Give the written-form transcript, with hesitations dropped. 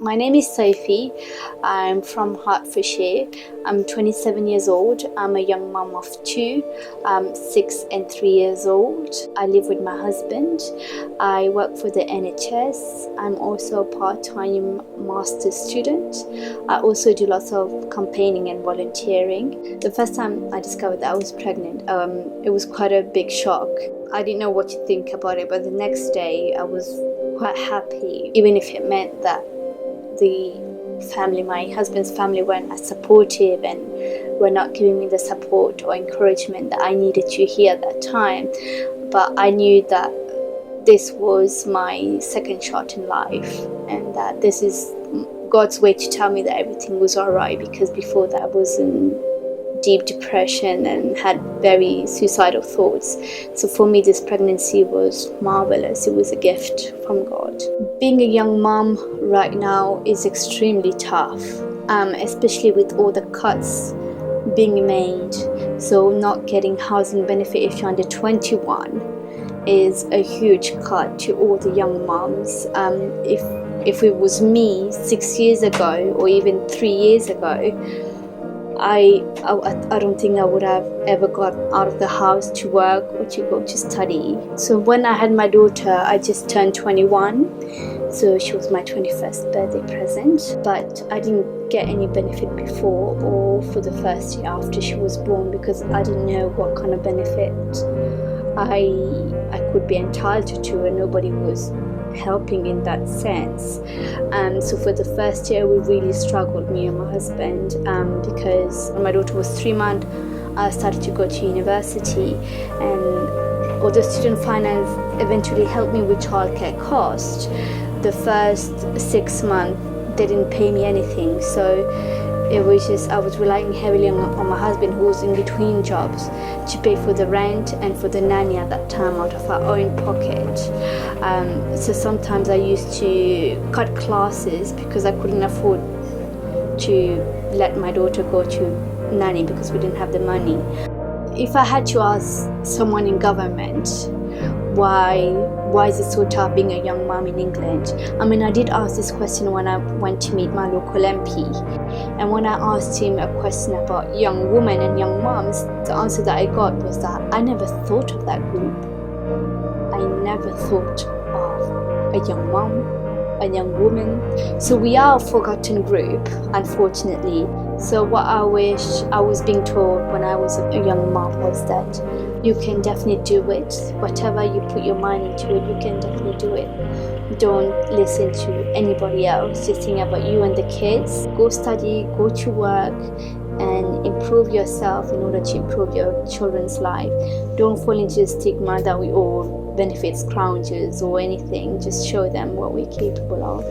My name is Sophie. I'm from Hertfordshire. I'm 27 years old. I'm a young mom of two, 6 and 3 years old. I live with my husband. I work for the NHS. I'm also a part-time master's student. I also do lots of campaigning and volunteering. The first time I discovered that I was pregnant, it was quite a big shock. I didn't know what to think about it, but the next day I was quite happy, even if it meant that my husband's family weren't as supportive and were not giving me the support or encouragement that I needed to hear at that time. But I knew that this was my second shot in life and that this is God's way to tell me that everything was alright, because before that I was in deep depression and had very suicidal thoughts. So for me, this pregnancy was marvelous. It was a gift from God. Being a young mom right now is extremely tough, especially with all the cuts being made. So not getting housing benefit if you're under 21 is a huge cut to all the young moms. If it was me 6 years ago or even 3 years ago, I don't think I would have ever got out of the house to work or to go to study. So when I had my daughter, I just turned 21. So she was my 21st birthday present. But I didn't get any benefit before or for the first year after she was born, because I didn't know what kind of benefit I could be entitled to, and nobody was helping in that sense. So for the first year we really struggled, me and my husband, because when my daughter was 3 months, I started to go to university, and although student finance eventually helped me with childcare costs, the first 6 months they didn't pay me anything. So it was just, I was relying heavily on my husband, who was in between jobs, to pay for the rent and for the nanny at that time out of our own pocket. So sometimes I used to cut classes because I couldn't afford to let my daughter go to nanny because we didn't have the money. If I had to ask someone in government, why is it so tough being a young mom in England? I mean, I did ask this question when I went to meet my local MP. And when I asked him a question about young women and young moms, the answer that I got was that I never thought of that group. I never thought of a young mom, a young woman. So we are a forgotten group, unfortunately. So what I wish I was being told when I was a young mom was that you can definitely do it. Whatever you put your mind into it, you can definitely do it. Don't listen to anybody else. Just think about you and the kids. Go study, go to work, and improve yourself in order to improve your children's life. Don't fall into the stigma that we all benefit scroungers or anything. Just show them what we're capable of.